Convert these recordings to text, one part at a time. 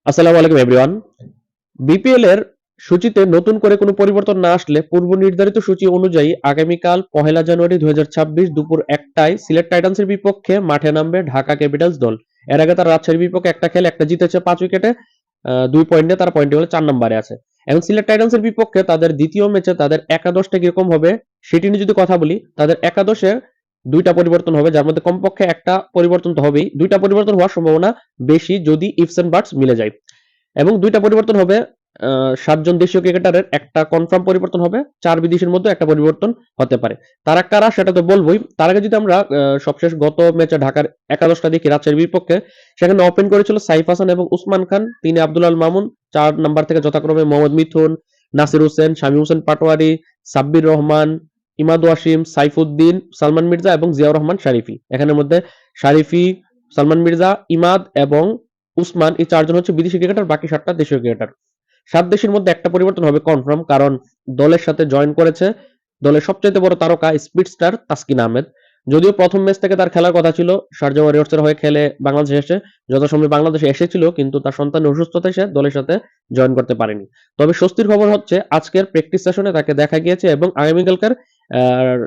আসসালামু আলাইকুম everyone. BPL এর সূচিতে নতুন করে কোনো পরিবর্তন না আসলে পূর্ব নির্ধারিত সূচি অনুযায়ী আগামীকাল ১লা জানুয়ারি ২০২৬ দুপুর ১টায় সিলেট টাইটান্সের বিপক্ষে মাঠে নামবে ঢাকা ক্যাপিটালস দল। এর আগে তারা রাজশাহীর বিপক্ষে একটা খেলে একটা জিতেছে ৫ উইকেটে, ২ পয়েন্টে তারা পয়েন্ট টেবিলে ৪ নম্বরে আছে। এখন সিলেট টাইটান্সের বিপক্ষে তাদের দ্বিতীয় ম্যাচে তাদের একাদশটা কিরকম হবে সেটি নিয়ে যদি কথা বলি, তাদের একাদশে ২টা পরিবর্তন হবে, যার মধ্যে কমপক্ষে একটা পরিবর্তন তো হবেই। ২টা পরিবর্তন হওয়ার সম্ভাবনা বেশি যদি ইফস এন্ড বাটস মিলে যায়। এবং ২টা পরিবর্তন হবে, ৭ জন দেশীয় ক্রিকেটারের একটা কনফার্ম পরিবর্তন হবে, ৪ বিদেশির মধ্যে একটা পরিবর্তন হতে পারে। তারা কারা সেটা তো বলবোই। তার আগে যদি আমরা সবশেষ গত ম্যাচে ঢাকার একাদশটা দেখি রাজশাহীর বিপক্ষে, সেখানে ওপেন করেছিল সাইফ হাসান এবং উসমান খান, ৩ আব্দুল আল মামুন, ৪ নাম্বার থেকে যথাক্রমে মোহাম্মদ মিথুন, নাসির হোসেন, শামীম হোসেন পাটোয়ারি, সাব্বির রহমান, ইমাদ ওয়াসিম, সাইফুদ্দিন, সালমান মির্জা এবং জিয়াউর রহমান শারিফি। এখানের মধ্যে শারিফি, সালমান মির্জা, ইমাদ এবং উসমান এই ৪ জন হচ্ছে বিদেশি ক্রিকেটার, বাকি ৭টা দেশীয় ক্রিকেটার। ৭ দেশের মধ্যে একটা পরিবর্তন হবে কনফার্ম, কারণ দলের সাথে জয়েন করেছে দলের সবচাইতে বড় তারকা স্পিড স্টার তাসকিন আহমেদ। যদিও প্রথম ম্যাচ থেকে তার খেলার কথা ছিল, শারজাহ ওয়ারিয়র্সের হয়ে খেলে বাংলাদেশে এসে যথাসময়ে বাংলাদেশে এসেছিল, কিন্তু তার সন্তানের অসুস্থতায় সে দলের সাথে জয়েন করতে পারেনি। তবে স্বস্তির খবর হচ্ছে আজকের প্র্যাকটিস সেশনে তাকে দেখা গিয়েছে এবং আগামীকালকার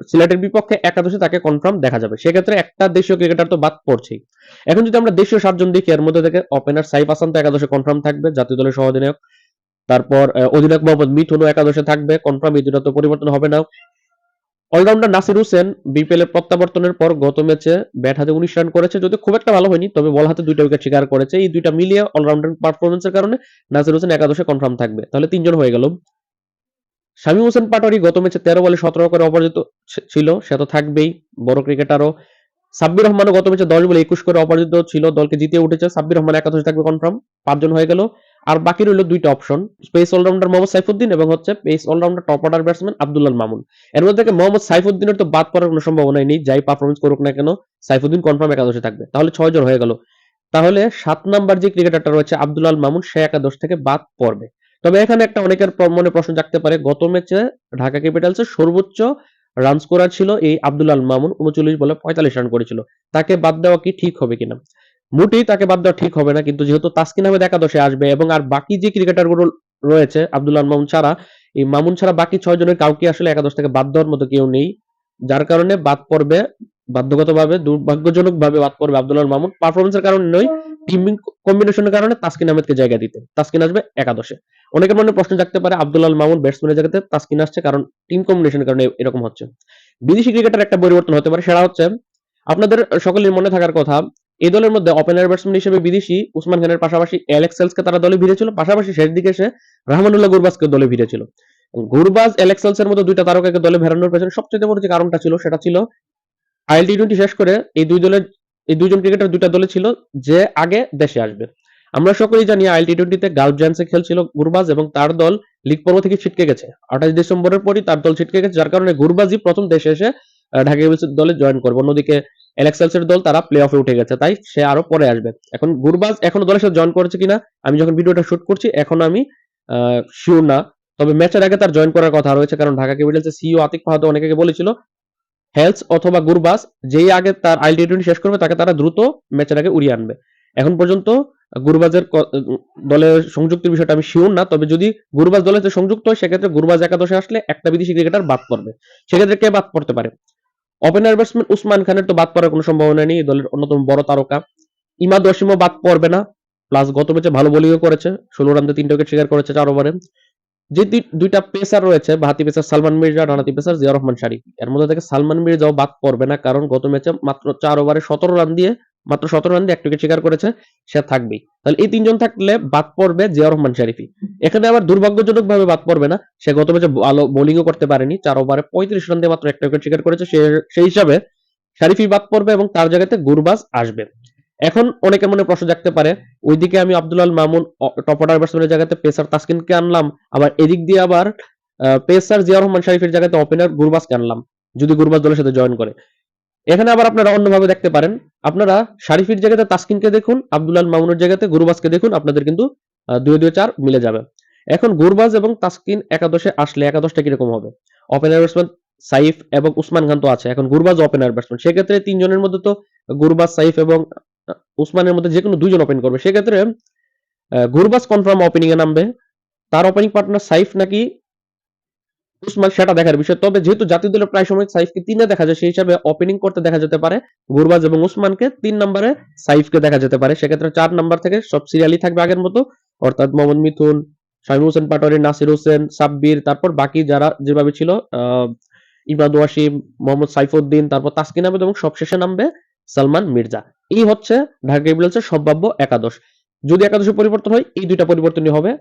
সিলেটের বিপক্ষে একাদশে তাকে কনফার্ম দেখা যাবে। সেক্ষেত্রে একটা দেশীয় ক্রিকেটার তো বাদ পড়ছেই। এখন যদি আমরা দেশীয় ৭ জন দেখি, এর মধ্যে থেকে ওপেনার সাইফ হাসান তো একাদশে কনফার্ম থাকবে, জাতীয় দলের সহ অধিনায়ক। তারপর অধিনায়ক মোহাম্মদ মিঠুনও একাদশে থাকবে কনফার্ম, এই দুটো তো পরিবর্তন হবে না। অলরাউন্ডার নাসির হোসেন বিপিএল এর প্রত্যাবর্তনের পর গত ম্যাচে ব্যাট হাতে ১৯ রান করেছে, যদি খুব একটা ভালো হয়নি, তবে বল হাতে ২টা উইকেট শিকার করেছে। এই দুইটা মিলিয়ে অলরাউন্ডার পারফরমেন্সের কারণে নাসির হোসেন একাদশে কনফার্ম থাকবে। তাহলে ৩ জন হয়ে গেল। শামীম হোসেন পাটোয়ারি গত ম্যাচে ১৩ বলে ১৭ করে অপরাজিত ছিল, সে তো থাকবেই, বড় ক্রিকেটারও। সাব্বির রহমানও গত ম্যাচে ১০ বলে ২১ করে অপরাজিত ছিল, দলকে জিতিয়ে উঠেছে। সাব্বির রহমান একাদশে থাকবে কনফার্ম, ৫ জন হয়ে গেল। আর বাকি রইল ২টা option, pace allrounder Mohammad Saifuddin এবং হচ্ছে pace allrounder top order batsman Abdul Al Mamun. এর মধ্যে থেকে মোহাম্মদ সাইফুদ্দিনের তো বাদ পড়ার কোনো সম্ভাবনাই নেই, যাই পারফরমেন্স করুক না কেন সাইফুদ্দিন কনফার্ম একাদশে থাকবে। তাহলে ৬ জন হয়ে গেল। তাহলে ৭ নাম্বার যে ক্রিকেটারটা রয়েছে আব্দুল আল মামুন, সে একাদশ থেকে বাদ পড়বে। তবে এখানে একটা অনেকের মনে প্রশ্ন জাগতে পারে, গত ম্যাচে ঢাকা ক্যাপিটালসের সর্বোচ্চ রান স্কোরার ছিল এই আব্দুল আল মামুন, ৩৯ বলে ৪৫ রান করেছিল। তাকে বাদ দেওয়া কি ঠিক হবে কিনা? মোটেই তাকে বাদ দেওয়া ঠিক হবে না, কিন্তু যেহেতু তাসকিন আহমেদ একাদশে আসবে এবং আর বাকি যে ক্রিকেটার গুলো রয়েছে আব্দুল আল মামুন ছাড়া, এই মামুন ছাড়া বাকি ৬ জনের কাউকে আসলে একাদশ থেকে বাদ দেওয়ার মতো কেউ নেই, যার কারণে বাদ পড়বে বাধ্যগতভাবে, দুর্ভাগ্যজনকভাবে বাদ পড়বে আব্দুল আল মামুন। পারফরমেন্সের কারণে নয়, টিম কম্বিনেশনের কারণে তাসকিন আহমেদকে জায়গা দিতে। তাসকিন আসবে একাদশে। অনেকের মনে প্রশ্ন জাগতে পারে আব্দুল আল মামুন ব্যাটসম্যানের জায়গাতে তাসকিন আসছে কারণ টিম কম্বিনেশনের কারণে এরকম হচ্ছে। বিদেশি ক্রিকেটার একটা পরিবর্তন হতে পারে, সেটা হচ্ছে আপনাদের সকলের মনে থাকার কথা, এই দলের মধ্যে ওপেনার ব্যাটসম্যান হিসেবে বিদেশি উসমান খানের পাশাপাশি অ্যালেক্স সেলসকে তারা দলে ভিড়েছিল, পাশাপাশি শেষ দিকে এসে রহমানুল্লাহ গুরবাজকে দলে ভিড়েছিল। গুরবাজ অ্যালেক্স সেলসের মতো ২টা তারকাকে দলে ভেড়ানোর পেছনে সবচেয়ে বড় যে কারণটা ছিল সেটা ছিল আইএল টি-20 শেষ করে এই দুইজন ক্রিকেটার ২টা দলে ছিল যে আগে দেশে আসবে। আমরা সকলেই জানি আইএল টি-20 তে গালফ জায়ান্টসে খেলছিল গুরবাজ এবং তার দল লীগ পর্ব থেকে ছিটকে গেছে। ২৮ ডিসেম্বরের পরই তার দল ছিটকে গেছে, যার কারণে গুরবাজই প্রথম দেশে এসে ঢাকা ক্যাপিটালসের দলে জয়েন করবে। অন্যদিকে অ্যালেক্স সেলসের দল তারা প্লে অফে উঠে গেছে, তাই সে আরো পরে আসবে। এখন গুরবাজ এখনো দলের সাথে জয়েন করেছে কিনা, আমি যখন ভিডিওটা শুট করছি এখনো আমি শিওর না। তবে ম্যাচের আগে তার জয়েন করার কথা রয়েছে, কারণ ঢাকা ক্যাপিটালসের সিইও আতিক ফাহাদ অনেকে বলেছিল হেলস অথবা গুরবাজ যেই আগে তার আইএল টি-20 শেষ করবে তাকে তারা দ্রুত ম্যাচের আগে উড়িয়ে আনবে। এখন পর্যন্ত গুরবাজের দলের সংযুক্তির বিষয়টা আমি শিওর না, তবে যদি গুরবাজ দলের সাথে সংযুক্ত হয় সেক্ষেত্রে গুরবাজ একাদশে আসলে একটা বিদেশি ক্রিকেটার বাদ পড়বে। সেক্ষেত্রে কে বাদ পড়তে পারে? ওপেনার ব্যাটসম্যান উসমান খানের তো বাদ পড়ার কোনো সম্ভাবনা নেই, দলের অন্যতম বড় তারকা। ইমাদ ওয়াসিমও বাদ পড়বে না, প্লাস গত ম্যাচে ভালো বোলিংও করেছে, ১৬ রান দিয়ে ৩টা উইকেট শিকার করেছে ৪ ওভারে। যে দুইটা পেসার রয়েছে, বাহাতি পেসার সালমান মির্জা, ডানহাতি পেসার জিয়া রহমান শারিক, এর মধ্যে থেকে সালমান মির্জাও বাদ পড়বে না, কারণ গত ম্যাচে মাত্র ৪ ওভারে ১৭ রান দিয়ে একটা উইকেট শিকার করেছে, সে থাকবেই। তাহলে এই ৩ জন থাকলে বাদ পড়বে জিয়া রহমান শারিফি। এখানে আবার দুর্ভাগ্যজনক ভাবে বাদ পড়বে না, সে গত ম্যাচে ভালো বোলিংও করতে পারেনি, ৪ ওভারে ৩৫ রান দিয়ে মাত্র একটা উইকেট শিকার করেছে, সেই হিসাবে শারিফি বাদ পড়বে এবং তার জায়গাতে গুরবাজ আসবে। এখন অনেকের মনে প্রশ্ন জাগতে পারে, ওইদিকে আমি আব্দুল আল মামুন টপ অর্ডার ব্যাটসম্যানের জায়গাতে পেসার তাসকিনকে আনলাম, আবার এদিক দিয়ে আবার পেসার জিয়া রহমান শারিফের জায়গাতে ওপেনার গুরবাজকে আনলাম, যদি গুরবাজ দলের সাথে জয়েন করে। এখানে আবার আপনারা অন্যভাবে দেখতে পারেন, আপনারা শারিফের জায়গাতে তাসকিনকে দেখুন, আব্দুল আল মামুনের জায়গাতে গুরবাজকে দেখুন, আপনাদের কিন্তু ২-২-৪ মিলে যাবে। এখন গুরবাজ এবং তাসকিন একাদশে আসলে একাদশটা কিরকম হবে? ওপেনার ব্যাটসম্যান সাইফ এবং উসমান খান তো আছে, এখন গুরবাজ ওপেনার ব্যাটসম্যান, সেক্ষেত্রে ৩ জনের মধ্যে তো গুরবাজ, সাইফ এবং উসমানের মধ্যে যে কোনো ২ জন ওপেন করবে। সেক্ষেত্রে গুরবাজ কনফার্ম ওপেনিং এ নামবে, তার ওপেনিং পার্টনার সাইফ নাকি উসমান সেটা দেখার বিষয়। তবে যেহেতু জাতীয় দলে প্রায় সময় সাইফকে 3-এ দেখা যায়, সেই হিসাবে ওপেনিং করতে দেখা যেতে পারে গুরবাজ এবং উসমানকে, 3 নম্বরে সাইফকে দেখা যেতে পারে। সেক্ষেত্রে 4 নাম্বার থেকে সব সিরিয়ালই থাকবে আগের মতো, অর্থাৎ মোহাম্মদ মিথুন, শামীম হোসেন পাটোয়ারি, নাসির হোসেন, সাব্বির, তারপর বাকি যারা যেভাবে ছিল ইমাদ ওয়াসিম, মোহাম্মদ সাইফুদ্দিন, তারপর তাসকিন আহমেদ এবং সবশেষে নামবে সালমান মির্জা। এই হচ্ছে ঢাকা ক্যাপিটালসের সম্ভাব্য একাদশ। যদি একাদশে পরিবর্তন হয়, এই দুইটা পরিবর্তনই হবে।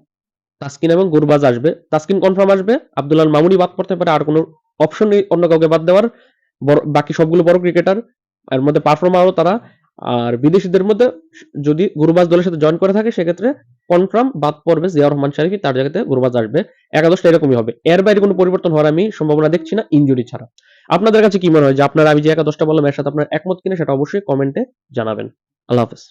তাসকিন এবং গুরবাজ আসবে, তাসকিন কনফার্ম আসবে, আব্দুল আল মামুনি বাদ পড়তে পারে, আর কোনো অপশন নেই অন্য কাউকে বাদ দেওয়ার। বাকি সবগুলো বড় ক্রিকেটার, এর মধ্যে পারফর্মারও তারা। আর বিদেশিদের মধ্যে যদি গুরবাজ দলের সাথে জয়েন করে থাকে, সেক্ষেত্রে কনফার্ম বাদ পড়বে জিয়াউর রহমান শরীফি, তার জায়গাতে গুরবাজ আসবে। একাদশটা এরকমই হবে, এর বাইরে কোনো পরিবর্তন হওয়ার আমি সম্ভাবনা দেখছি না, ইনজুরি ছাড়া। আপনাদের কাছে কি মনে হয় যে আপনারা আমি যে একাদশটা বললাম এর সাথে আপনার একমত কিনা, সেটা অবশ্যই কমেন্টে জানাবেন। আল্লাহ হাফেজ।